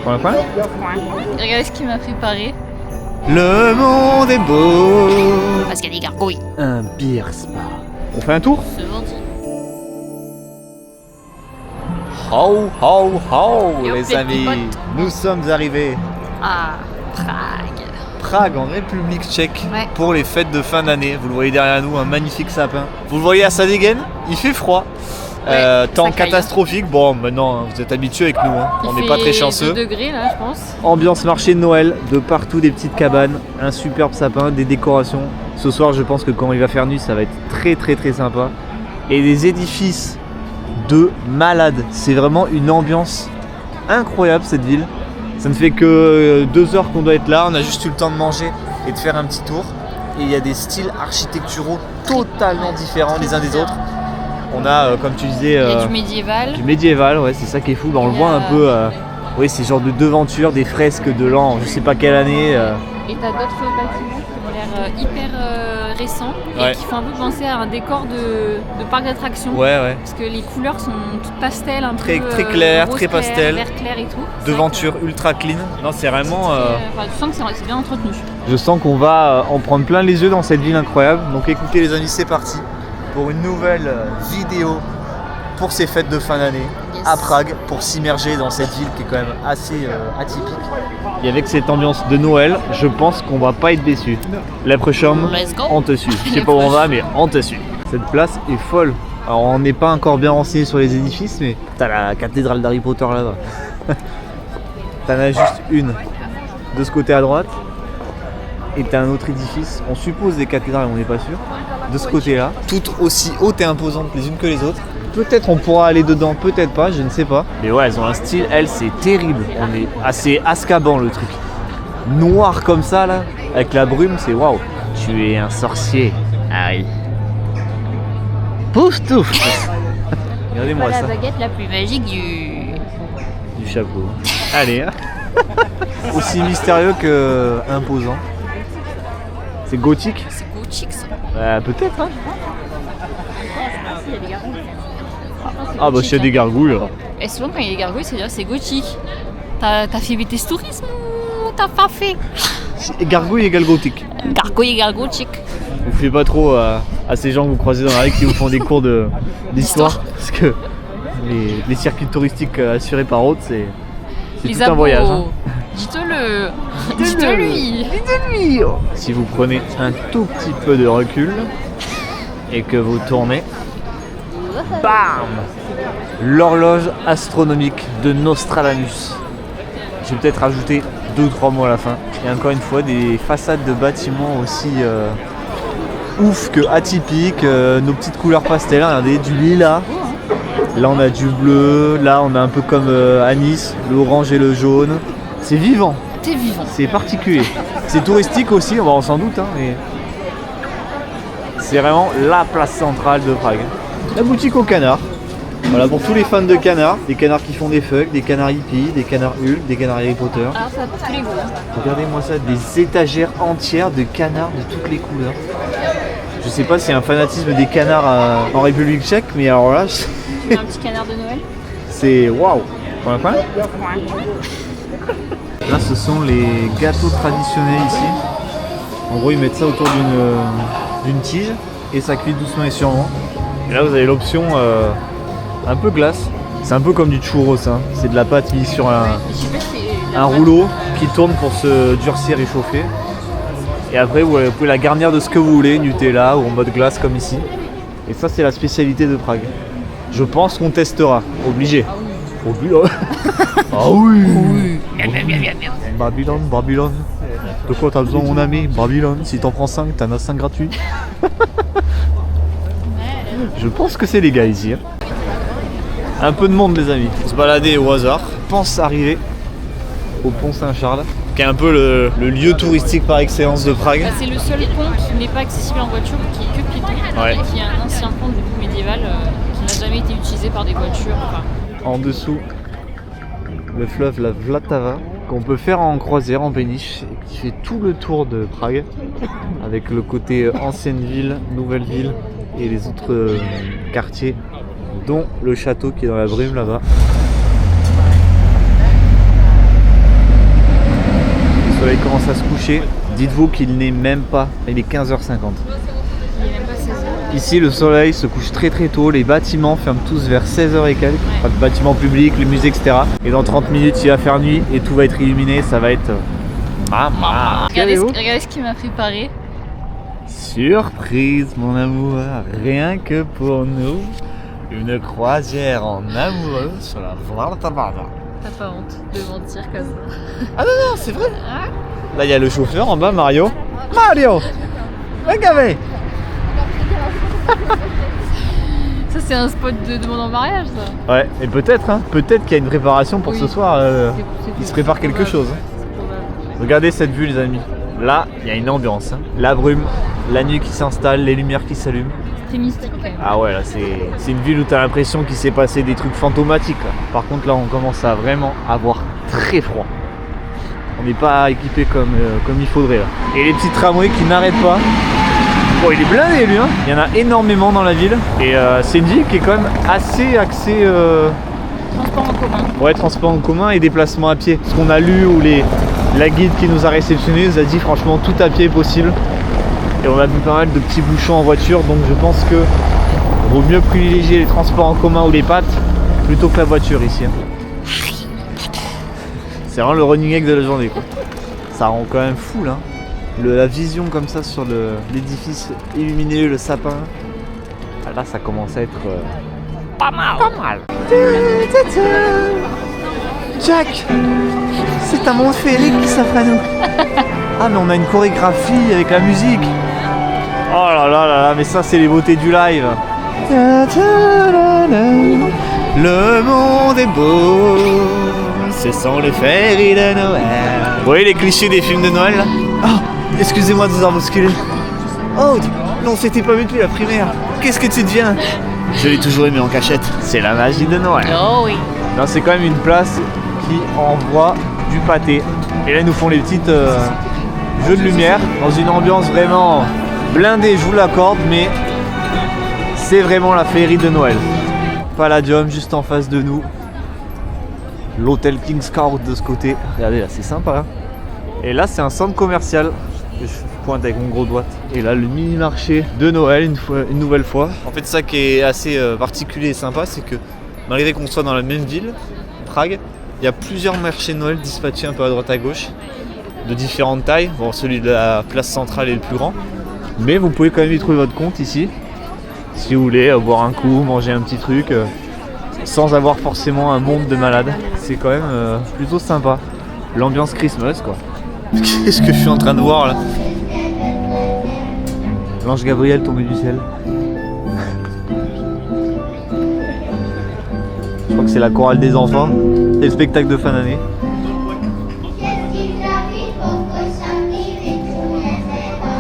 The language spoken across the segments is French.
Point, point. Regardez ce qu'il m'a préparé. Le monde est beau. Parce qu'il y a des gargouilles. Un beer spa. On fait un tour? C'est vendu. Ho ho ho Yo, les les amis, petits potes. nous sommes arrivés Ah, Prague. Prague en République tchèque Ouais. pour les fêtes de fin d'année. Vous le voyez derrière nous, un magnifique sapin. Vous le voyez à sa dégaine, il fait froid. Temps ça caille. catastrophique. Bon, maintenant vous êtes habitués avec nous, hein. On n'est pas très chanceux. 2 degrés là, je pense. Ambiance marché de Noël, de partout des petites cabanes, un superbe sapin, des décorations. Ce soir, je pense que quand il va faire nuit, ça va être très très très sympa. Et des édifices de malades. C'est vraiment une ambiance incroyable cette ville. Ça ne fait que 2 heures qu'on doit être là. On a juste eu le temps de manger et de faire un petit tour. Et il y a des styles architecturaux totalement différents les uns des autres. On a, comme tu disais, Il y a du médiéval. du médiéval, ouais, c'est ça qui est fou. Bah, on le voit un peu. Oui, c'est genre de devantures, des fresques de l'an, je sais pas quelle année. Et t'as d'autres bâtiments qui ont l'air hyper récents et Ouais. qui font un peu penser à un décor de parc d'attractions. Ouais, ouais. Parce que les couleurs sont toutes pastel, un Très- peu très clair, rose très clair, pastel. vert clair et tout. C'est Devanture vrai ultra clean. Non, c'est vraiment. que, enfin, tu sens que c'est bien entretenu. Je sens qu'on va en prendre plein les yeux dans cette ville incroyable. Donc écoutez les amis, c'est parti pour une nouvelle vidéo pour ces fêtes de fin d'année Yes. à Prague, pour s'immerger dans cette ville qui est quand même assez atypique. Et avec cette ambiance de Noël, je pense qu'on va pas être déçus. Leprechaun, Let's go. on te suit. Je sais pas où on va, mais on te suit. Cette place est folle. Alors on n'est pas encore bien renseigné sur les édifices, mais t'as la cathédrale d'Harry Potter là-bas. T'en as juste une de ce côté à droite. Et t'as un autre édifice, on suppose des cathédrales, on n'est pas sûr, de ce côté-là, toutes aussi hautes et imposantes les unes que les autres. Peut-être on pourra aller dedans, peut-être pas, je ne sais pas. Mais ouais, elles ont un style, elles, c'est terrible. On est assez Azkaban le truc. Noir comme ça là, avec la brume, c'est waouh. Tu es un sorcier, Harry. Pouf touf. Regardez-moi Pas ça, la baguette la plus magique du... du chapeau. Allez, hein. Aussi mystérieux que imposant. C'est gothique. C'est gothique ça. Peut-être, hein. Ah, si, il y a des gargouilles. Ah bah s'il y a des gargouilles alors. Et souvent quand il y a des gargouilles, c'est-à-dire c'est gothique. T'as fait BTS tourisme ou t'as pas fait? Gargouille égale gothique. Gargouille égale gothique. Vous faites pas trop à ces gens que vous croisez dans la rue qui vous font des cours d'histoire. Parce que les circuits touristiques assurés par Aude, c'est tout un voyage. Hein. Dites-le. Dites-lui. Dites-lui. Si vous prenez un tout petit peu de recul et que vous tournez, bam, l'horloge astronomique de Nostradamus. Je vais peut-être rajouter 2 ou 3 mots à la fin. Et encore une fois, des façades de bâtiments aussi ouf que atypiques. Nos petites couleurs pastel, regardez, du lilas. Là on a du bleu, là on a un peu comme à Nice, l'orange et le jaune. C'est vivant, T'es vivant. c'est particulier. C'est touristique aussi, on s'en doute, hein, mais c'est vraiment la place centrale de Prague. La boutique au canard. Voilà, pour tous les fans de canards, des canards qui font des fugs, des canards hippies, des canards Hulk, des canards Harry Potter. Alors ça a tous les goûts. Regardez-moi ça, des étagères entières de canards de toutes les couleurs. Je sais pas s'il y a un fanatisme des canards en République tchèque, mais alors là, Un petit canard de Noël. c'est waouh. Point, point. Là, ce sont les gâteaux traditionnels ici. En gros, ils mettent ça autour d'une tige et ça cuit doucement et sûrement. Et là, vous avez l'option un peu glace. C'est un peu comme du churros, hein. C'est de la pâte mise sur Je sais pas si c'est un rouleau qui tourne pour se durcir et chauffer. Et après, vous pouvez la garnir de ce que vous voulez, Nutella ou en mode glace comme ici. Et ça, c'est la spécialité de Prague. Je pense qu'on testera. Obligé. Obligé. Ah oui. Babylone, Babylone. De quoi t'as besoin, mon ami? Babylone. Si t'en prends 5, t'en as 5 gratuits. Je pense que c'est légal ici. Hein. Un peu de monde, les amis. Se balader au hasard. Je pense arriver au pont Saint-Charles, qui est un peu le lieu touristique par excellence de Prague. Bah, c'est le seul pont qui n'est pas accessible en voiture, qui est que piéton. Ouais. Et qui est un ancien pont du coup médiéval qui n'a jamais été utilisé par des voitures. Enfin, En dessous, le fleuve la Vltava, qu'on peut faire en croisière, en péniche, et qui fait tout le tour de Prague, avec le côté ancienne ville, nouvelle ville, et les autres quartiers, dont le château qui est dans la brume là-bas. commence à se coucher. Dites-vous qu'il n'est même pas, il est 15h50. Il est même pas 16h. Ici, le soleil se couche très très tôt, les bâtiments ferment tous vers 16h et quelques. Enfin, les bâtiments publics, les musées, etc. Et dans 30 minutes, il va faire nuit et tout va être illuminé, ça va être... Regardez ce qu'il m'a préparé. Surprise, mon amour, rien que pour nous. Une croisière en amoureux sur la Vuelta. T'as pas honte de mentir comme ça. Ah non, c'est vrai. Là, il y a le chauffeur en bas, Mario. Mario, regardez. Ça, c'est un spot de demande en mariage, ça. Ouais, et peut-être, hein, peut-être qu'il y a une préparation pour Oui. ce soir. Il se prépare quelque probable. chose. Hein. C'est probable. Regardez cette vue, les amis. Là, il y a une ambiance. Hein. La brume, la nuit qui s'installe, les lumières qui s'allument. C'est mystique quand même. Ah ouais, là, c'est une ville où tu as l'impression qu'il s'est passé des trucs fantomatiques. Là. Par contre, là, on commence à vraiment avoir très froid. On n'est pas équipé comme il faudrait. Là. Et les petits tramways qui n'arrêtent pas. Bon, il est blindé, lui. Hein. Il y en a énormément dans la ville. Et c'est une ville qui est quand même assez axée... Transport en commun. Ouais, transport en commun et déplacement à pied. Ce qu'on a lu ou la guide qui nous a réceptionné nous a dit franchement tout à pied est possible. Et on a vu pas mal de petits bouchons en voiture, donc je pense que vaut mieux privilégier les transports en commun ou les pattes plutôt que la voiture ici. Hein. C'est vraiment le running gag de la journée quoi. Ça rend quand même fou là. La vision comme ça sur l'édifice illuminé, le sapin. Ah, là ça commence à être pas mal. Pas mal. Jack, c'est un monde féerique qui s'offre à nous. Ah mais on a une chorégraphie avec la musique. Oh là là là là, mais ça c'est les beautés du live. Le monde est beau, ce sont les féeries de Noël. Vous voyez les clichés des films de Noël là? Oh, excusez-moi de vous avoir bousculé. Oh, non, c'était pas vu depuis la primaire. Qu'est-ce que tu deviens? Je l'ai toujours aimé en cachette. C'est la magie de Noël. Oh oui. Non, c'est quand même une place qui envoie du pâté. Et là, ils nous font les petites jeux de lumière dans une ambiance vraiment blindée, je vous l'accorde, mais c'est vraiment la féerie de Noël. Palladium juste en face de nous. L'hôtel King's Court de ce côté. Regardez là, c'est sympa. Hein. Et là, c'est un centre commercial. Je pointe avec mon gros doigt. Et là, le mini-marché de Noël, une nouvelle fois. En fait, ça qui est assez particulier et sympa, c'est que malgré qu'on soit dans la même ville, Prague, il y a plusieurs marchés de Noël dispatchés un peu à droite à gauche, de différentes tailles. Bon, celui de la place centrale est le plus grand. Mais vous pouvez quand même y trouver votre compte ici. Si vous voulez boire un coup, manger un petit truc, sans avoir forcément un monde de malades. C'est quand même plutôt sympa. L'ambiance Christmas, quoi. Qu'est-ce que je suis en train de voir là? L'ange Gabriel tombé du ciel. Je crois que c'est la chorale des enfants. C'est le spectacle de fin d'année.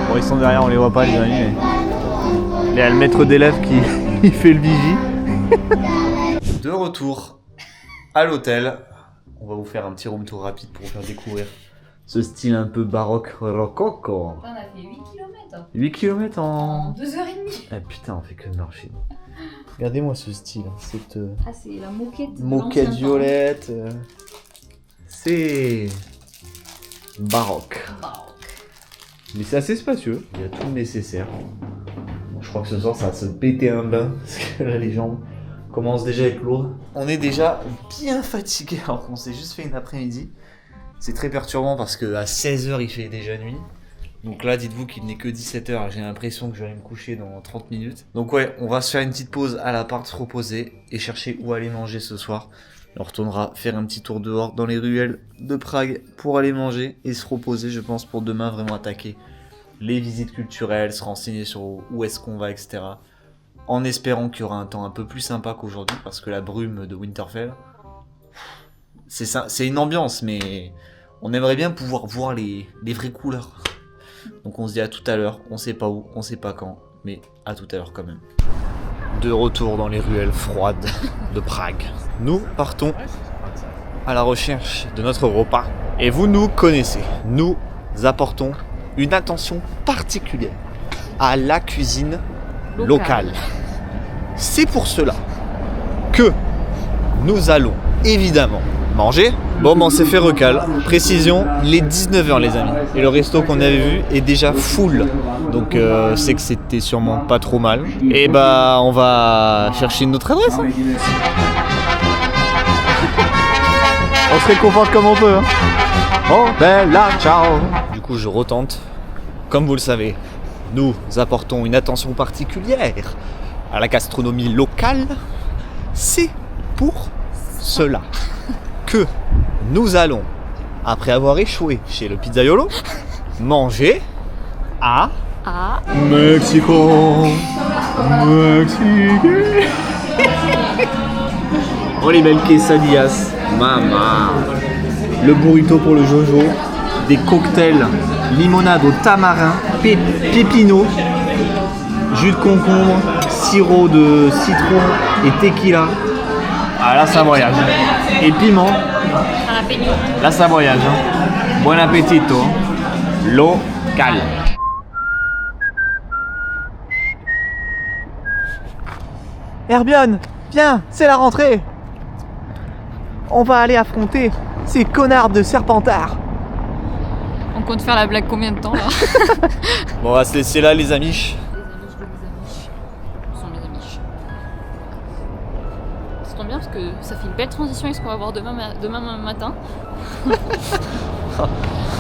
Bon, ils sont derrière, on les voit pas les amis. Mais... il y a le maître d'élève qui fait le vigie. De retour à l'hôtel. On va vous faire un petit room tour rapide pour vous faire découvrir ce style un peu baroque rococo. On a fait 8 km. 8 km en 2h30. Ah putain, on fait que marcher. Regardez-moi ce style, cette Ah, c'est la moquette. moquette l'ancien violette. C'est baroque. temps. Baroque. Mais c'est assez spacieux, il y a tout le nécessaire. Bon, je crois que ce soir ça va se péter un bain, parce que là les jambes commencent déjà à être lourdes. On est déjà bien fatigué alors qu'on s'est juste fait une après-midi. C'est très perturbant parce qu'à 16h il fait déjà nuit. Donc là dites-vous qu'il n'est que 17h, j'ai l'impression que je vais aller me coucher dans 30 minutes. Donc ouais, on va se faire une petite pause à l'appart, se reposer et chercher où aller manger ce soir. On retournera faire un petit tour dehors dans les ruelles de Prague pour aller manger et se reposer, je pense, pour demain vraiment attaquer les visites culturelles, se renseigner sur où est-ce qu'on va, etc. En espérant qu'il y aura un temps un peu plus sympa qu'aujourd'hui parce que la brume de Winterfell, c'est une ambiance, mais on aimerait bien pouvoir voir les vraies couleurs. Donc on se dit à tout à l'heure, on sait pas où, on sait pas quand, mais à tout à l'heure quand même. De retour dans les ruelles froides de Prague. Nous partons à la recherche de notre repas. Et vous nous connaissez. Nous apportons une attention particulière à la cuisine locale. C'est pour cela que nous allons évidemment manger Bon, on s'est fait recal. Précision, il est 19h les amis. Et le resto qu'on avait vu est déjà full. Donc c'est que c'était sûrement pas trop mal. Et bah on va chercher une autre adresse. Hein. On se réconforte comme on peut. Hein. Oh bella ciao. Du coup je retente. Comme vous le savez, nous apportons une attention particulière à la gastronomie locale. C'est pour cela que nous allons, après avoir échoué chez le pizzaiolo, manger à Mexico. Oh les belles quesadillas, maman. Le burrito pour le Jojo, des cocktails, limonade au tamarin, pépino, jus de concombre, sirop de citron et tequila. Ah là ça voyage. Et piment. Là ça voyage. Hein. Bon appétito. Local. Hermione, viens, c'est la rentrée. On va aller affronter ces connards de Serpentard. On compte faire la blague combien de temps là? Bon, on va se laisser là les amis. Ce sont mes amis. Ça tombe bien parce que ça fait une belle transition avec ce qu'on va voir demain matin.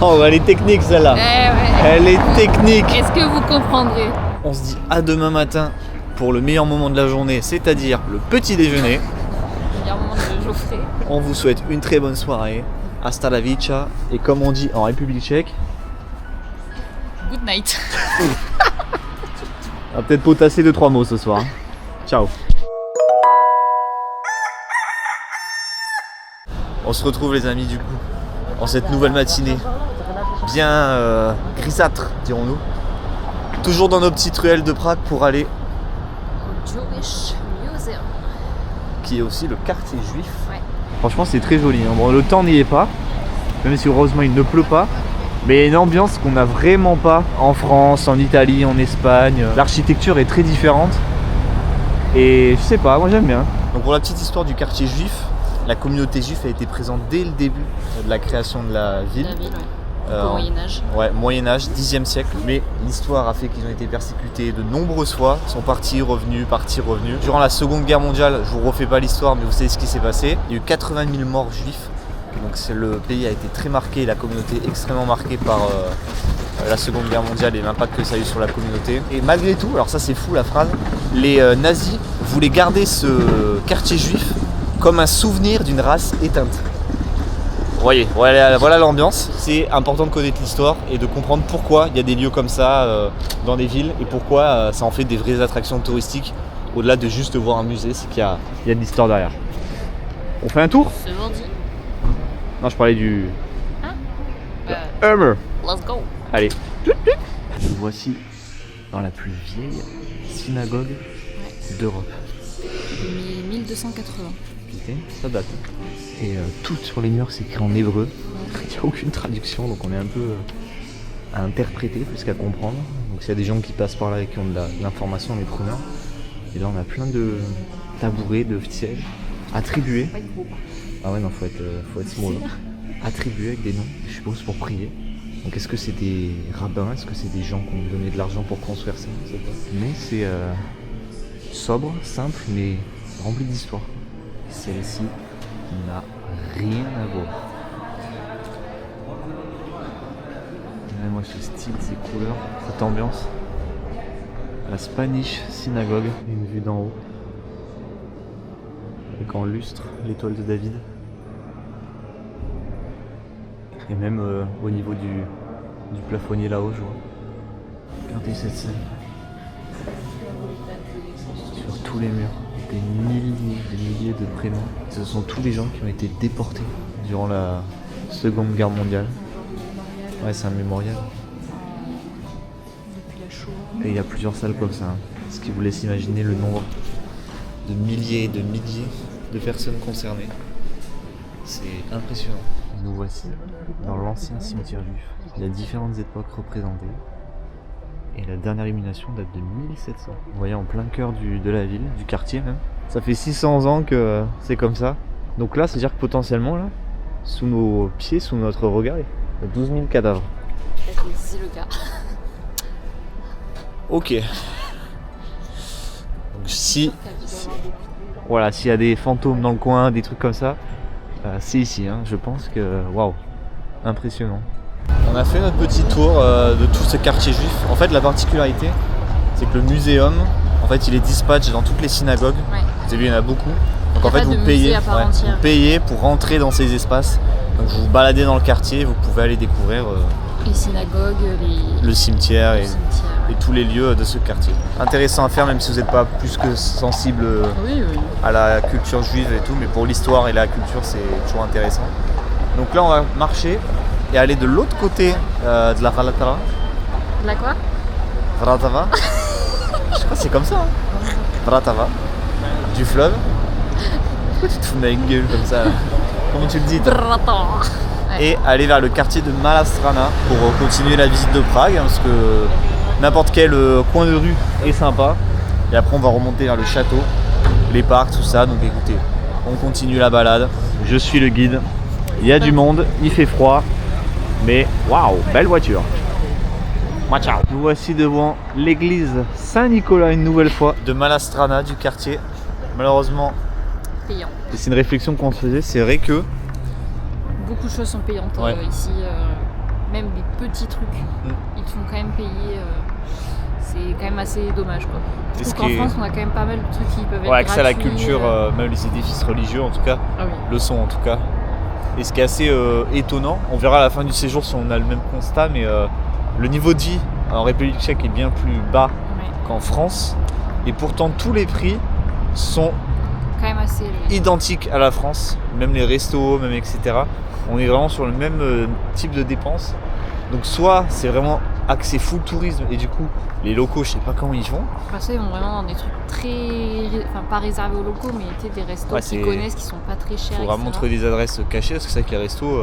Oh, elle est technique celle-là. Ouais. Elle est technique. Est-ce que vous comprendrez? On se dit à demain matin pour le meilleur moment de la journée, c'est-à-dire le petit déjeuner. Le meilleur moment de Geoffrey. On vous souhaite une très bonne soirée. Hasta la vista. Et comme on dit en République tchèque, Good night. on va peut-être potasser 2-3 mots ce soir. Ciao. On se retrouve les amis du coup en cette nouvelle matinée bien grisâtre dirons-nous. Toujours dans nos petites ruelles de Prague pour aller Au Jewish Museum. qui est aussi le quartier juif. Ouais. Franchement c'est très joli. Hein. Bon, le temps n'y est pas, même si heureusement il ne pleut pas. Mais il y a une ambiance qu'on n'a vraiment pas en France, en Italie, en Espagne. L'architecture est très différente. Et je sais pas, moi j'aime bien. Donc pour la petite histoire du quartier juif, la communauté juive a été présente dès le début de la création de la ville. La ville, ouais. Au Moyen-Âge. Ouais, Moyen-Âge, 10e siècle. Mais l'histoire a fait qu'ils ont été persécutés de nombreuses fois. Ils sont partis, revenus. Durant la Seconde Guerre mondiale, je vous refais pas l'histoire, mais vous savez ce qui s'est passé. Il y a eu 80 000 morts juifs. Donc le pays a été très marqué, la communauté extrêmement marquée par la Seconde Guerre mondiale et l'impact que ça a eu sur la communauté. Et malgré tout, alors ça c'est fou la phrase, les nazis voulaient garder ce quartier juif comme un souvenir d'une race éteinte. Vous voyez, voilà l'ambiance. C'est important de connaître l'histoire et de comprendre pourquoi il y a des lieux comme ça dans des villes et pourquoi ça en fait des vraies attractions touristiques au-delà de juste voir un musée, c'est qu'il y a de l'histoire derrière. On fait un tour ? C'est vendu. Non, je parlais du... Let's go. Allez. Nous voici dans la plus vieille synagogue d'Europe. 1280. Putain, ça date. Et tout sur les murs c'est écrit en hébreu. Il n'y a aucune traduction, donc on est un peu à interpréter plus qu'à comprendre. Donc s'il y a des gens qui passent par là et qui ont de l'information, les preneurs. Et là on a plein de tabourets, de sièges attribués. Ah ouais non, faut être small. Attribués avec des noms, je suppose pour prier. Donc est-ce que c'est des rabbins, est-ce que c'est des gens qui ont donné de l'argent pour construire ça, je sais pas. Mais c'est sobre, simple, mais rempli d'histoire. Celle-ci n'a rien à voir. Et moi ce style, ces couleurs, cette ambiance. La Spanish Synagogue, une vue d'en haut. Avec en lustre l'étoile de David. Et même au niveau du plafonnier là-haut, je vois. Regardez cette scène. Sur tous les murs, des milliers de prénoms. Ce sont tous les gens qui ont été déportés durant la Seconde Guerre mondiale. Ouais, c'est un mémorial. Et il y a plusieurs salles comme ça. Hein. Ce qui vous laisse imaginer le nombre de milliers et de milliers de personnes concernées. C'est impressionnant. Nous voici dans l'ancien cimetière juif. Il y a différentes époques représentées. Et la dernière illumination date de 1700. Vous voyez en plein cœur de la ville, du quartier même. Ça fait 600 ans que c'est comme ça. Donc là, c'est-à-dire que potentiellement, là, sous nos pieds, sous notre regard. Il y a 12 000 cadavres. C'est le cas. Ok. Donc si... Voilà, s'il y a des fantômes dans le coin, des trucs comme ça, c'est ici, hein. Je pense que... Waouh, impressionnant. On a fait notre petit tour de tout ce quartier juif. En fait, la particularité, c'est que le muséum, en fait, il est dispatch dans toutes les synagogues. Ouais. Vous avez vu, il y en a beaucoup. Donc en pas fait, de vous musée à part entière. vous payez pour rentrer dans ces espaces. Donc vous vous baladez dans le quartier, vous pouvez aller découvrir les synagogues, le cimetière et cimetières. tous les lieux de ce quartier. Intéressant à faire, même si vous n'êtes pas plus que sensible Oui. à la culture juive et tout, mais pour l'histoire et la culture, c'est toujours intéressant. Donc là, on va marcher et aller de l'autre côté de la Valatava. La quoi? Valatava. Je crois que c'est comme ça. Hein. Valatava. Du fleuve. Pourquoi tu te fous de ma gueule comme ça là? Comment tu le dis toi? Et aller vers le quartier de Malá pour continuer la visite de Prague, hein, parce que n'importe quel coin de rue est sympa. Et après, on va remonter vers le château, les parcs, tout ça. Donc écoutez, on continue la balade. Je suis le guide. Il y a du monde, il fait froid, mais waouh, belle voiture. Ciao. Nous voici devant l'église Saint-Nicolas une nouvelle fois de Malá du quartier. Malheureusement, Payant. et c'est une réflexion qu'on se faisait, c'est vrai que Beaucoup de choses sont payantes ici, même des petits trucs, ils te font quand même payer, c'est quand même assez dommage quoi. Je trouve qu'en France on a quand même pas mal de trucs qui peuvent être gratuits. Accès à la culture, même les édifices religieux en tout cas, le sont en tout cas. Et ce qui est assez étonnant, on verra à la fin du séjour si on a le même constat, mais le niveau de vie en République tchèque est bien plus bas qu'en France, et pourtant tous les prix sont quand même assez identiques à la France, même les restos, même etc. On est vraiment sur le même type de dépenses. Donc soit c'est vraiment axé full tourisme et du coup les locaux je sais pas comment ils font. Parce qu'ils vont vraiment dans des trucs très, enfin pas réservés aux locaux mais tu sais des restos qu'ils connaissent qui sont pas très chers. Faut vraiment trouver des adresses cachées parce que c'est vrai que les restos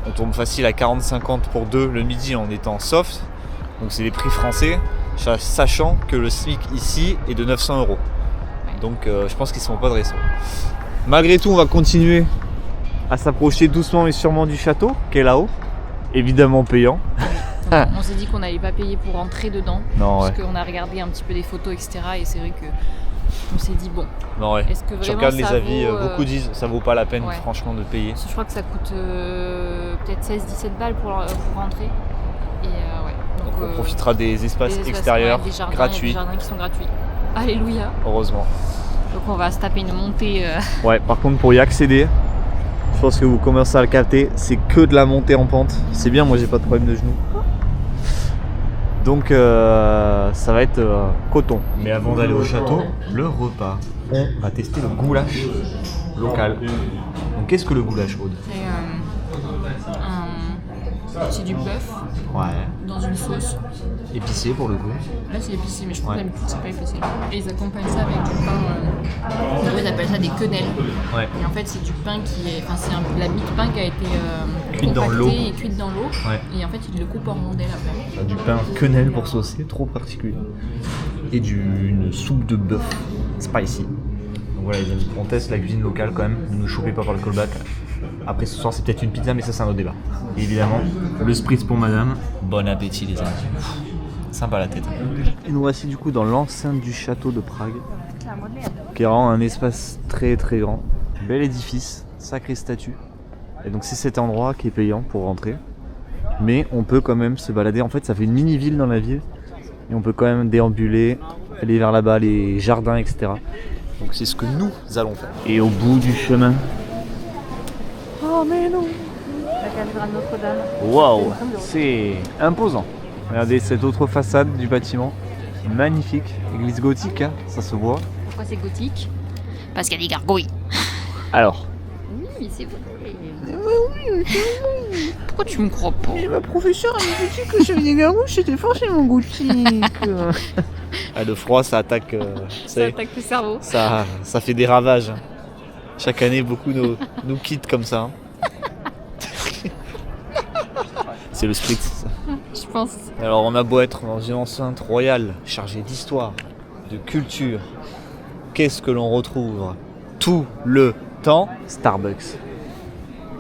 on tombe facile à 40-50 pour deux le midi en étant soft. Donc c'est les prix français, sachant que le SMIC ici est de 900 €. Donc je pense qu'ils ne sont pas de resto. Malgré tout, on va continuer à s'approcher doucement mais sûrement du château qui est là-haut, évidemment payant. On s'est dit qu'on n'allait pas payer pour rentrer dedans, parce qu'on a regardé un petit peu des photos, etc. Et c'est vrai que on s'est dit bon. Est-ce que vraiment je regarde les avis, vaut, beaucoup disent ça vaut pas la peine franchement de payer. Je crois que ça coûte peut-être 16-17 balles pour rentrer. Et donc on profitera des espaces extérieurs des jardins, gratuits. Des jardins qui sont gratuits. Alléluia. Heureusement. Donc on va se taper une montée. Ouais, par contre pour y accéder, je pense que vous commencez à le capter, c'est que de la montée en pente. C'est bien, moi j'ai pas de problème de genoux. Donc ça va être coton. Mais avant d'aller au château, le repas. On va tester le goulash local. Donc qu'est-ce que le goulash, Aude? C'est du bœuf dans une sauce. Épicé pour le coup. Là c'est épicé, mais je crois que d'habitude c'est pas épicé. Et ils accompagnent ça avec du pain. Ils appellent ça des quenelles. Et en fait c'est du pain qui est. Enfin c'est la mie de pain qui a été cuite dans l'eau. Et cuite dans l'eau. Et en fait ils le coupent en rondelles après. Du pain quenelle pour saucer, trop particulier. Et une soupe de bœuf spicy. Donc voilà, on teste la cuisine locale quand même. Ne nous chopez pas par le callback. Après ce soir c'est peut-être une pizza mais ça c'est un autre débat. Et évidemment, le spritz pour madame. Bon appétit les amis. Sympa la tête. Et nous voici du coup dans l'enceinte du château de Prague. Qui est vraiment un espace très très grand. Bel édifice, sacrée statue. Et donc c'est cet endroit qui est payant pour rentrer. Mais on peut quand même se balader. En fait ça fait une mini-ville dans la ville. Et on peut quand même déambuler, aller vers là-bas, les jardins, etc. Donc c'est ce que nous allons faire. Et au bout du chemin... Oh mais non! La cathédrale Notre-Dame. Waouh, c'est imposant. Regardez cette autre façade du bâtiment. Magnifique. Église gothique, hein, ça se voit. Pourquoi c'est gothique? Parce qu'il y a des gargouilles. Alors? Oui, mais c'est vrai. Pourquoi tu me crois pas? Ma professeure m'a dit que j'avais des gargouilles, c'était forcément gothique. Le froid, ça attaque. Ça attaque le cerveau. Ça fait des ravages. Chaque année, beaucoup nous quittent comme ça. C'est le spritz. Je pense. Alors on a beau être dans une enceinte royale chargée d'histoire, de culture, qu'est-ce que l'on retrouve tout le temps? Starbucks.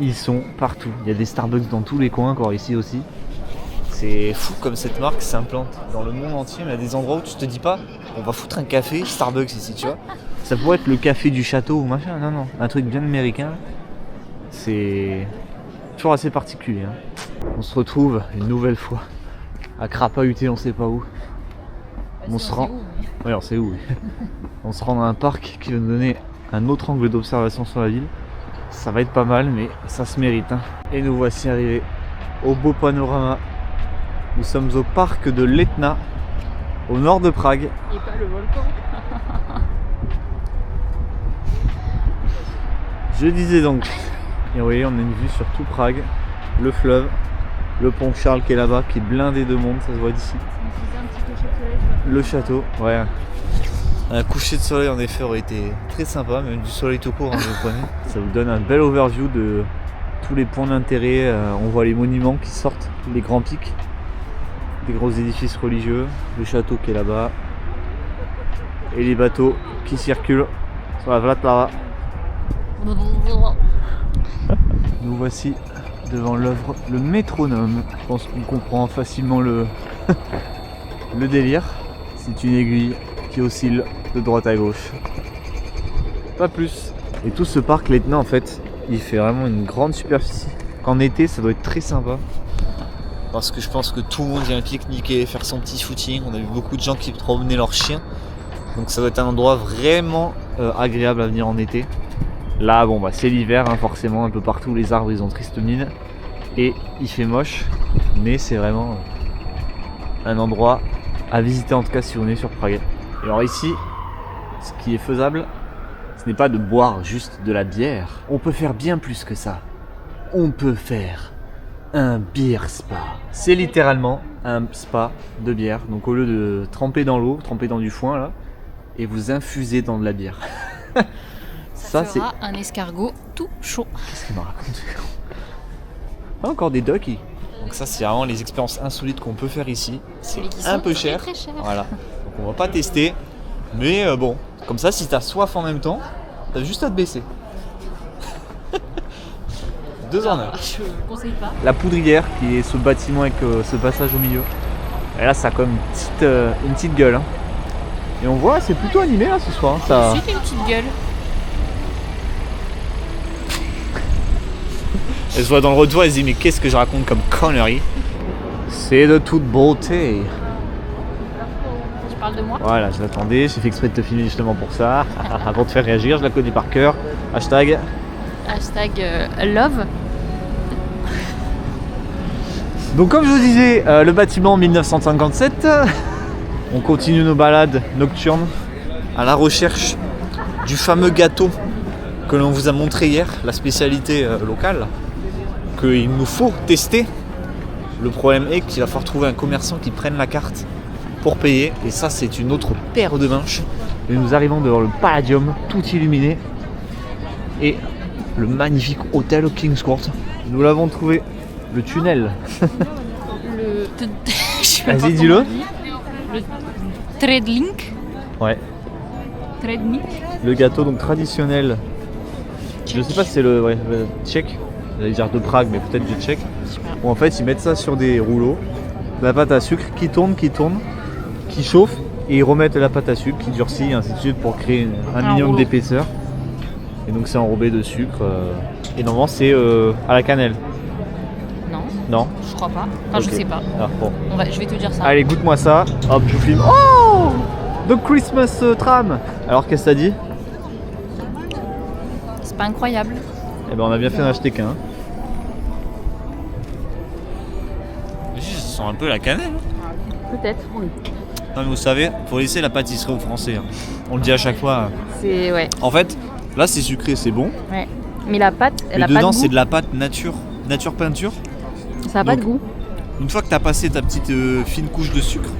Ils sont partout. Il y a des Starbucks dans tous les coins, encore ici aussi. C'est fou comme cette marque s'implante dans le monde entier. Mais il y a des endroits où tu te dis pas, on va foutre un café Starbucks ici, tu vois. Ça pourrait être le café du château ou machin. Non, non, un truc bien américain. C'est toujours assez particulier. Hein. On se retrouve une nouvelle fois à crapahuter, on sait pas où. On se rend. Oui, on sait où. Oui. On se rend dans un parc qui va nous donner un autre angle d'observation sur la ville. Ça va être pas mal, mais ça se mérite. Hein. Et nous voici arrivés au beau panorama. Nous sommes au parc de l'Etna, au nord de Prague. Et pas le volcan. Je disais donc. Et vous voyez, on a une vue sur tout Prague, le fleuve, le pont Charles qui est là-bas, qui est blindé de monde, ça se voit d'ici. Le château, ouais. Un coucher de soleil en effet aurait été très sympa, même du soleil tout court, hein, vous prenez. Ça vous donne un bel overview de tous les points d'intérêt. On voit les monuments qui sortent, les grands pics, des gros édifices religieux, le château qui est là-bas, et les bateaux qui circulent sur la Vltava. Nous voici devant l'œuvre Le Métronome. Je pense qu'on comprend facilement le délire. C'est une aiguille qui oscille de droite à gauche. Pas plus. Et tout ce parc l'Etna en fait, il fait vraiment une grande superficie. Qu'en été ça doit être très sympa. Parce que je pense que tout le monde vient pique-niquer, faire son petit footing. On a vu beaucoup de gens qui promenaient leurs chiens. Donc ça doit être un endroit vraiment agréable à venir en été. Là bon bah c'est l'hiver hein, forcément, un peu partout les arbres ils ont triste mine. Et il fait moche. Mais c'est vraiment un endroit à visiter en tout cas si on est sur Prague. Et alors ici, ce qui est faisable, ce n'est pas de boire juste de la bière. On peut faire bien plus que ça. On peut faire un beer spa. C'est littéralement un spa de bière. Donc au lieu de tremper dans l'eau, tremper dans du foin là, et vous infuser dans de la bière. Ça c'est un escargot tout chaud. Qu'est-ce qu'il m'a raconté? Ah, encore des duckies. Donc ça c'est vraiment les expériences insolites qu'on peut faire ici. C'est un peu cher. Très cher. Voilà. Donc on va pas tester. Mais bon, comme ça si t'as soif en même temps, t'as juste à te baisser. 2 en 1. Je conseille pas. La poudrière qui est ce bâtiment avec ce passage au milieu. Et là ça a comme une petite gueule. Hein. Et on voit c'est plutôt animé là ce soir. Hein. Ça... C'est une petite gueule. Elle se voit dans le retour, elle se dit mais qu'est-ce que je raconte comme connerie. C'est de toute beauté. Tu parles de moi? Voilà, je l'attendais, j'ai fait exprès de te filmer justement pour ça, pour te faire réagir, je la connais par cœur. Hashtag love. Donc comme je vous disais, le bâtiment 1957, on continue nos balades nocturnes à la recherche du fameux gâteau que l'on vous a montré hier, la spécialité locale, qu'il nous faut tester. Le problème est qu'il va falloir trouver un commerçant qui prenne la carte pour payer, et ça c'est une autre paire de manches. Et nous arrivons devant le Palladium, tout illuminé, et le magnifique hôtel King's Court. Nous l'avons trouvé, le tunnel. Vas-y, dis-le. Le Tredlink. Ouais. Tredlink. Le gâteau donc traditionnel. Je sais pas si c'est le tchèque. J'allais dire de Prague, mais peut-être du tchèque. Où en fait ils mettent ça sur des rouleaux, de la pâte à sucre qui tourne, qui chauffe, et ils remettent la pâte à sucre qui durcit et ainsi de suite pour créer un minimum d'épaisseur. Et donc c'est enrobé de sucre. Et normalement c'est à la cannelle. Non. Non. Je crois pas. Enfin Okay. je sais pas. Ah, bon. Je vais te dire ça. Allez, goûte-moi ça. Hop, je vous filme. Oh, The Christmas tram. Alors qu'est-ce que t'as dit? C'est pas incroyable. Eh ben on a bien fait d'en acheter qu'un. Ils sont un peu la cannelle. Peut-être. Non mais vous savez, faut laisser la pâtisserie aux Français. Hein. On le dit à chaque fois. C'est ouais. En fait, là c'est sucré, c'est bon. Ouais. Mais la pâte, elle mais a pas de dedans goût. c'est de la pâte nature peinture. Ça a pas de goût. Une fois que t'as passé ta petite fine couche de sucre,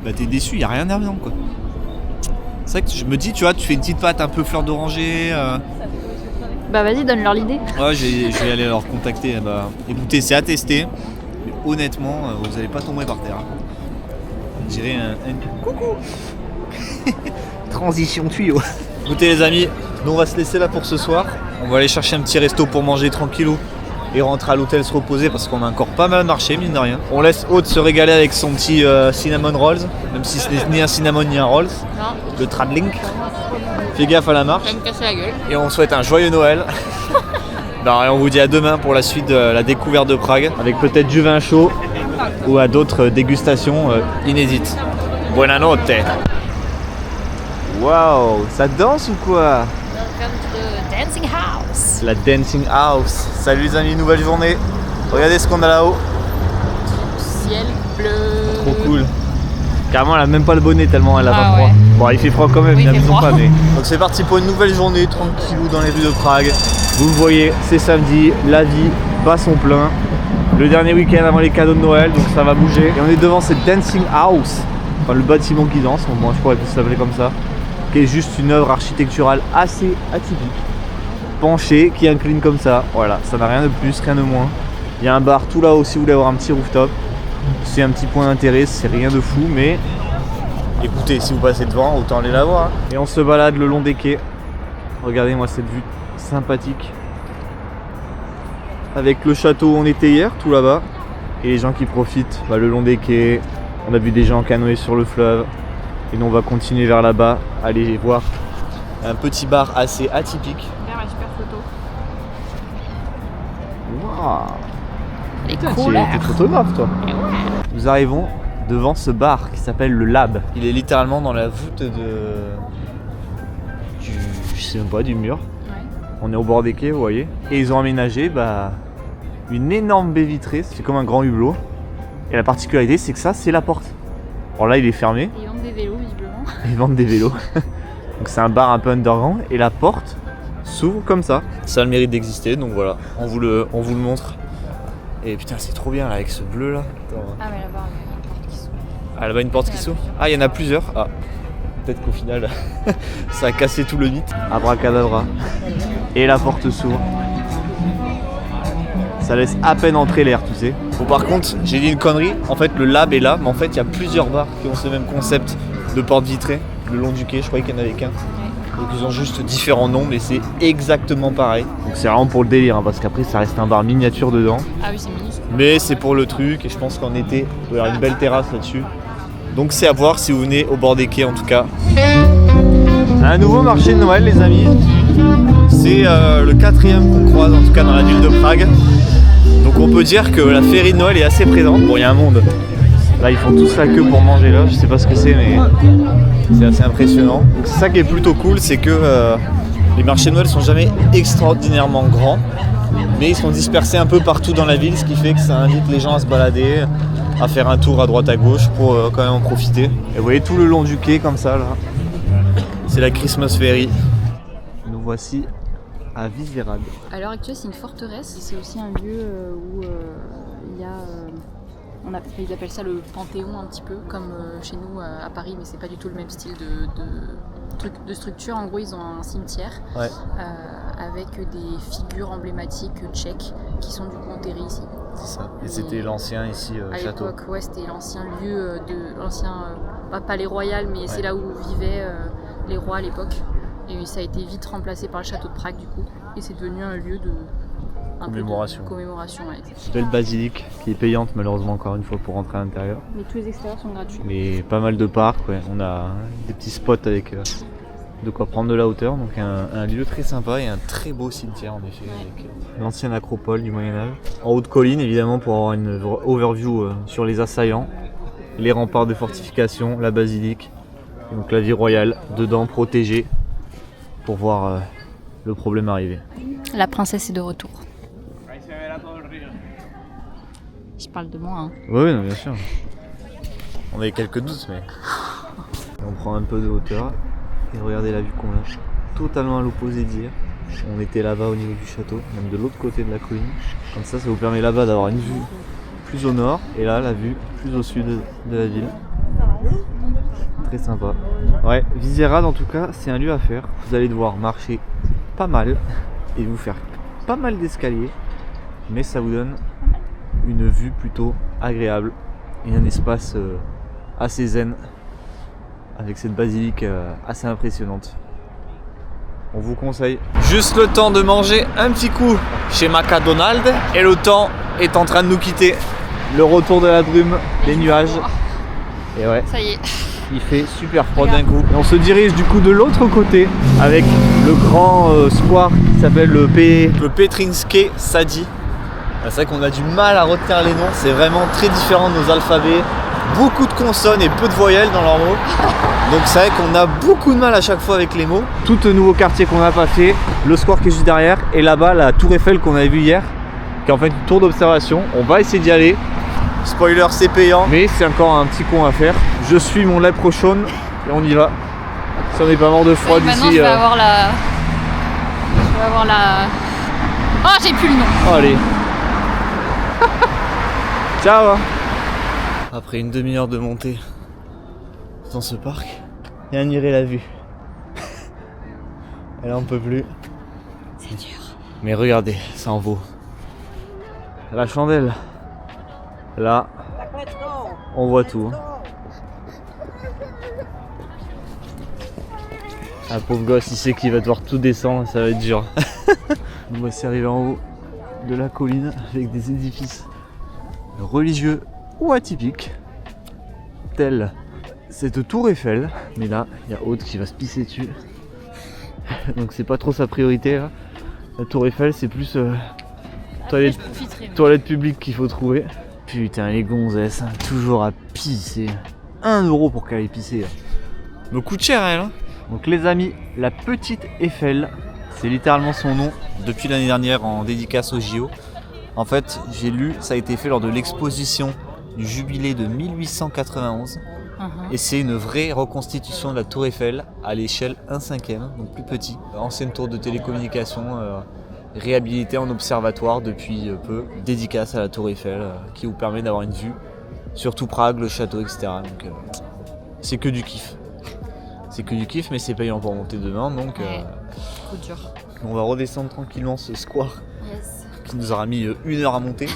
bah t'es déçu, y a rien dedans quoi. C'est vrai que je me dis, tu vois, tu fais une petite pâte un peu fleur d'oranger. Bah vas-y, donne-leur l'idée. Ouais, je vais aller leur contacter. Bah, écoutez, c'est à tester. Mais honnêtement, vous allez pas tomber par terre. On dirait un... Coucou. Transition tuyau. Écoutez les amis, Nous on va se laisser là pour ce soir. On va aller chercher un petit resto pour manger tranquillou et rentrer à l'hôtel se reposer parce qu'on a encore pas mal marché, mine de rien. On laisse Aude se régaler avec son petit cinnamon rolls, même si ce n'est ni un cinnamon ni un rolls. Non. Le Tradlink. Fais gaffe à la marche. Je vais me casser la gueule. Et on souhaite un joyeux Noël. Non, et on vous dit à demain pour la suite de la découverte de Prague, avec peut-être du vin chaud ou à d'autres dégustations inédites. Buona notte. Waouh, ça danse ou quoi? Welcome to the dancing house. La dancing house. Salut les amis, nouvelle journée. Regardez ce qu'on a là-haut. Ciel bleu. Trop cool. Carrément, elle a même pas le bonnet tellement elle a pas froid. Ouais. Bon, il fait froid quand même, Oui, il fait n'abusons froid. pas. Mais... Donc c'est parti pour une nouvelle journée, tranquillou dans les rues de Prague. Vous le voyez, c'est samedi, la vie bat son plein. Le dernier week-end avant les cadeaux de Noël, donc ça va bouger. Et on est devant cette dancing house, enfin le bâtiment qui danse, bon, je pourrais plus s'appeler comme ça, qui est juste une œuvre architecturale assez atypique, penchée, qui incline comme ça. Voilà, ça n'a rien de plus, rien de moins. Il y a un bar tout là-haut si vous voulez avoir un petit rooftop. C'est un petit point d'intérêt, c'est rien de fou, mais écoutez, si vous passez devant, autant aller la voir. Et on se balade le long des quais. Regardez-moi cette vue sympathique. Avec le château où on était hier, tout là-bas. Et les gens qui profitent le long des quais. On a vu des gens en canoë sur le fleuve. Et nous on va continuer vers là-bas, aller voir un petit bar assez atypique. Regarde la super photo. Waouh! Les T'es couleurs. photographe toi. Nous arrivons devant ce bar qui s'appelle le Lab. Il est littéralement dans la voûte je sais même pas, du mur. Ouais. On est au bord des quais, vous voyez. Et ils ont aménagé une énorme baie vitrée, c'est comme un grand hublot. Et la particularité, c'est que ça, c'est la porte. Alors là, il est fermé, Ils vendent des vélos visiblement. ils vendent des vélos. Donc c'est un bar un peu underground et la porte s'ouvre comme ça. Ça a le mérite d'exister, donc voilà, on vous le montre. Et putain, c'est trop bien là avec ce bleu là. Attends. Ah mais là-bas, il y a une porte qui s'ouvre. Ah, là-bas une porte qui s'ouvre. Ah, il y en a plusieurs. Ah, peut-être qu'au final, ça a cassé tout le mythe. Abracadabra. Et la porte s'ouvre. Ça laisse à peine entrer l'air, tu sais. Bon, par contre, j'ai dit une connerie. En fait, le Lab est là, mais en fait, il y a plusieurs bars qui ont ce même concept de porte vitrée le long du quai. Je croyais qu'il n'y en avait qu'un. Donc, ils ont juste différents noms, mais c'est exactement pareil. Donc, c'est vraiment pour le délire, hein, parce qu'après, ça reste un bar miniature dedans. Ah oui, c'est minuscule. Mais c'est pour le truc, et je pense qu'en été, il y aura une belle terrasse là-dessus. Donc, c'est à voir si vous venez au bord des quais, en tout cas. Un nouveau marché de Noël, les amis. C'est le 4e qu'on croise, en tout cas dans la ville de Prague. Donc on peut dire que la féerie de Noël est assez présente. Bon, il y a un monde. Là, ils font tous la queue pour manger là. Je sais pas ce que c'est, mais c'est assez impressionnant. Donc c'est ça qui est plutôt cool, c'est que les marchés de Noël sont jamais extraordinairement grands, mais ils sont dispersés un peu partout dans la ville, ce qui fait que ça invite les gens à se balader, à faire un tour à droite à gauche pour quand même en profiter. Et vous voyez tout le long du quai comme ça là. C'est la Christmas Ferry. Nous voici à Vyšehrad. À l'heure actuelle, c'est une forteresse. C'est aussi un lieu où il y a. Ils appellent ça le Panthéon un petit peu, comme chez nous à Paris, mais c'est pas du tout le même style de structure. En gros, ils ont un cimetière avec des figures emblématiques tchèques qui sont du coup enterrées ici. C'est ça. Et c'était l'ancien ici château. À l'époque, ouais, c'était l'ancien lieu de l'ancien pas palais royal, mais c'est là où vivaient les rois à l'époque. Et ça a été vite remplacé par le château de Prague du coup, et c'est devenu un lieu de commémoration. Commémoration, ouais. Belle basilique qui est payante malheureusement encore une fois pour rentrer à l'intérieur. Mais tous les extérieurs sont gratuits. Mais pas mal de parcs, ouais. On a des petits spots avec de quoi prendre de la hauteur, donc un lieu très sympa et un très beau cimetière en effet, avec l'ancienne acropole du Moyen-Âge. En haute colline évidemment pour avoir une overview sur les assaillants, les remparts de fortification, la basilique, donc la vie royale dedans protégée pour voir le problème arriver. La princesse est de retour. Je parle de moi, hein. Oui, bien sûr. On avait quelques doutes, mais on prend un peu de hauteur et regardez la vue qu'on a. Totalement à l'opposé d'hier. On était là-bas au niveau du château, même de l'autre côté de la colline. Comme ça vous permet là-bas d'avoir une vue plus au nord et là la vue plus au sud de la ville. Très sympa. Ouais, Vyšehrad en tout cas, c'est un lieu à faire. Vous allez devoir marcher pas mal et vous faire pas mal d'escaliers, mais ça vous donne une vue plutôt agréable et un espace assez zen avec cette basilique assez impressionnante. on vous conseille. Juste le temps de manger un petit coup chez McDonald's et le temps est en train de nous quitter. Le retour de la brume, les nuages. Et ouais, ça y est. Il fait super froid d'un coup. Et on se dirige du coup de l'autre côté avec le grand square qui s'appelle le Petrinské Sadi. C'est vrai qu'on a du mal à retenir les noms, c'est vraiment très différent de nos alphabets. Beaucoup de consonnes et peu de voyelles dans leurs mots. Donc c'est vrai qu'on a beaucoup de mal à chaque fois avec les mots. Tout le nouveau quartier qu'on n'a pas fait, le square qui est juste derrière, et là-bas la tour Eiffel qu'on avait vue hier, qui est en fait une tour d'observation. On va essayer d'y aller. Spoiler, c'est payant, mais c'est encore un petit coin à faire. Je suis mon leprechaun et on y va. Si on n'est pas mort de froid d'ici. Maintenant je vais avoir la... Je vais avoir la... Oh, j'ai plus le nom. Oh, allez. Ciao. Après une demi-heure de montée dans ce parc, et admirer la vue. Et là on peut plus. C'est dur. Mais regardez, ça en vaut. La chandelle. Là, on voit tout. Un pauvre gosse, il sait qu'il va devoir tout descendre, ça va être dur. On va s'arriver en haut de la colline avec des édifices religieux ou atypiques, tels cette tour Eiffel. Mais là, il y a Aude qui va se pisser dessus. Donc c'est pas trop sa priorité là. La tour Eiffel, c'est plus toilette publique qu'il faut trouver. Putain, les gonzesses, hein, toujours à pisser. 1 € pour qu'elle aille pisser. Me coûte cher elle. Hein. Donc les amis, la petite Eiffel, c'est littéralement son nom depuis l'année dernière en dédicace au JO. En fait, j'ai lu, ça a été fait lors de l'exposition du jubilé de 1891. Et c'est une vraie reconstitution de la tour Eiffel à l'échelle 1/5, donc plus petit. Ancienne tour de télécommunication. Réhabilité en observatoire depuis peu, dédicace à la tour Eiffel qui vous permet d'avoir une vue sur tout Prague, le château, etc. Donc c'est que du kiff. C'est que du kiff, mais c'est payant pour monter dedans, donc Coup dur. on va redescendre tranquillement ce square qui nous aura mis 1 heure à monter.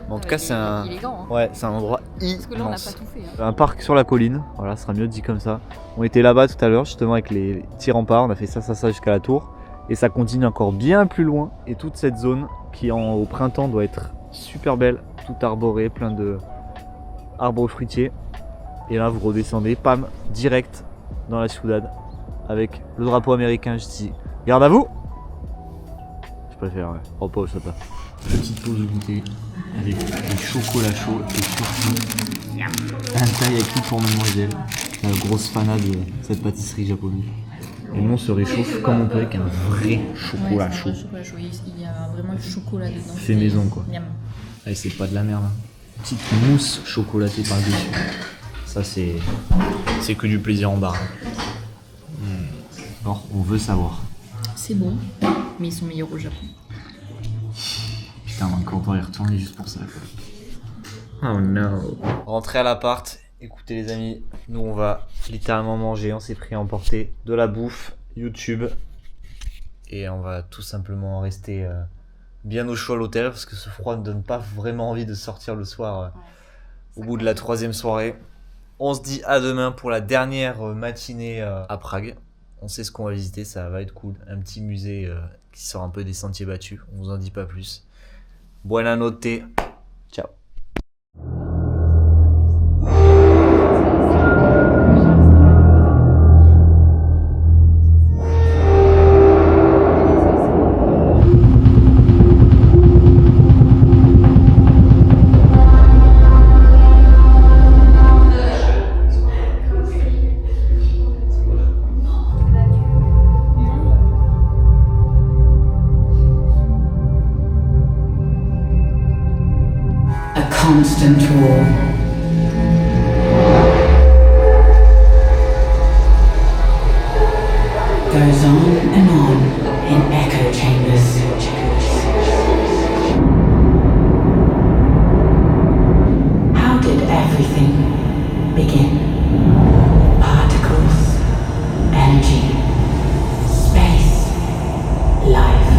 Mais en tout cas, c'est un... Il est grand, hein. Ouais, c'est un endroit immense. Parce que là, on n'a pas tout fait. Hein. Un parc sur la colline, voilà, ce sera mieux dit comme ça. On était là-bas tout à l'heure, justement avec les petits remparts, on a fait ça jusqu'à la tour. Et ça continue encore bien plus loin. Et toute cette zone qui au printemps doit être super belle, tout arboré, plein de arbres fruitiers. Et là vous redescendez, pam, direct dans la ciudad avec le drapeau américain juste ici. Garde à vous. Je préfère, ouais. Repos, ça pas. Petite pause de goûter avec des chocolats chauds et surtout un taiyaki pour mademoiselle. La grosse fanade de cette pâtisserie japonaise. Et nous on se réchauffe comme on peut avec un vrai chocolat chaud. Il y a vraiment du chocolat dedans. Fait maison quoi. Miam. Allez, c'est pas de la merde. Petite mousse chocolatée par dessus. Ça c'est que du plaisir en barre. Alors on veut savoir. C'est bon, mais ils sont meilleurs au Japon. Putain, on est content d'y retourner juste pour ça quoi. Oh no. Rentrez à l'appart. Écoutez les amis, nous on va littéralement manger, on s'est pris à emporter de la bouffe, YouTube, et on va tout simplement rester bien au chaud à l'hôtel parce que ce froid ne donne pas vraiment envie de sortir le soir au bout de la 3e soirée. On se dit à demain pour la dernière matinée à Prague. On sait ce qu'on va visiter, ça va être cool, un petit musée qui sort un peu des sentiers battus, on vous en dit pas plus. Buona notte, ciao. Constant war. Goes on in echo chambers. How did everything begin? Particles, energy, space, life,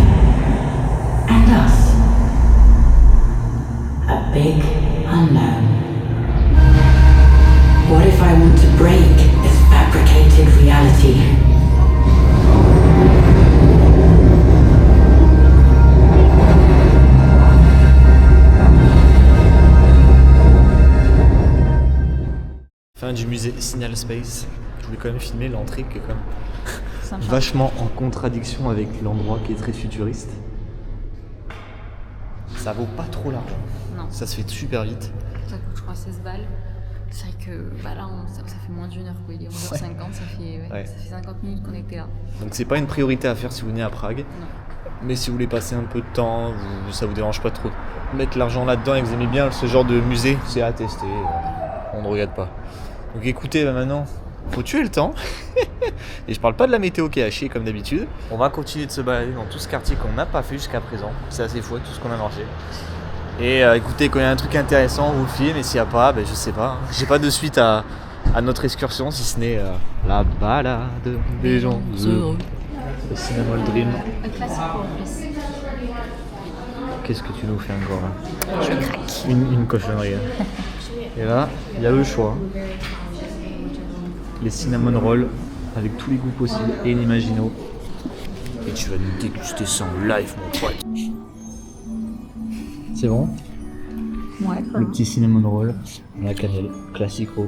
and us. A big unknown. What if I want to break this fabricated reality? fin du musée Signal Space. Je voulais quand même filmer l'entrée qui est quand même Sympa. vachement en contradiction avec l'endroit qui est très futuriste. Ça vaut pas trop l'argent. Non, Ça se fait super vite. ça coûte je crois 16 balles. C'est vrai que bah là, ça fait moins d'1 heure. Quoi. Il est 11h50, ça fait 50 minutes qu'on était là. Donc c'est pas une priorité à faire si vous venez à Prague. Non. Mais si vous voulez passer un peu de temps, ça vous dérange pas trop de mettre l'argent là-dedans et que vous aimez bien ce genre de musée, c'est à tester. On ne regarde pas. Donc écoutez, maintenant, faut tuer le temps. Et je parle pas de la météo qui est à chier comme d'habitude. On va continuer de se balader dans tout ce quartier qu'on n'a pas fait jusqu'à présent. C'est assez fou tout ce qu'on a marché. Et écoutez, quand il y a un truc intéressant, on vous le filme. Et s'il n'y a pas, je sais pas. J'ai pas de suite à notre excursion, si ce n'est la balade des gens heureux. Le Cinnamon Dream. Un classique en plus. Qu'est-ce que tu nous fais encore hein? Je craque. Une cochonnerie. Et là, il y a le choix. Les cinnamon rolls avec tous les goûts possibles et inimaginaux. Et tu vas nous déguster ça en live, mon pote. C'est bon? Ouais, Le petit cinnamon roll à la cannelle, classico.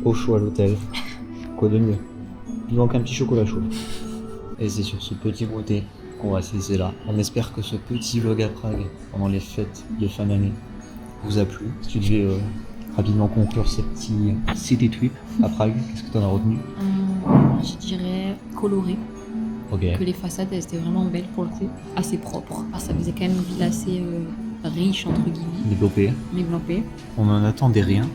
Au chaud à l'hôtel. Quoi de mieux? Il manque un petit chocolat chaud. Et c'est sur ce petit goûter qu'on va se laisser là. On espère que ce petit vlog à Prague pendant les fêtes de fin d'année vous a plu. Si tu devais rapidement conclure ce petit city trip à Prague, qu'est-ce que tu en as retenu? Je dirais coloré. Ok. Que les façades elles étaient vraiment belles pour le coup, assez propres. Ça faisait quand même une ville assez riche entre guillemets, développée. On n'en attendait rien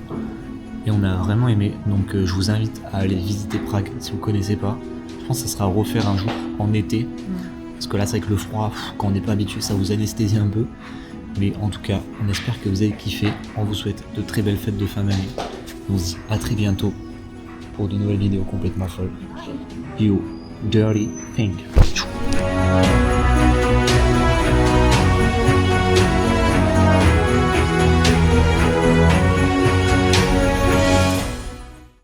et on a vraiment aimé. Donc je vous invite à aller visiter Prague si vous ne connaissez pas. Je pense que ça sera à refaire un jour en été. Parce que là c'est avec le froid, quand on n'est pas habitué, ça vous anesthésie un peu. Mais en tout cas, on espère que vous avez kiffé. On vous souhaite de très belles fêtes de fin d'année. On se dit à très bientôt pour de nouvelles vidéos complètement folles. You dirty pink.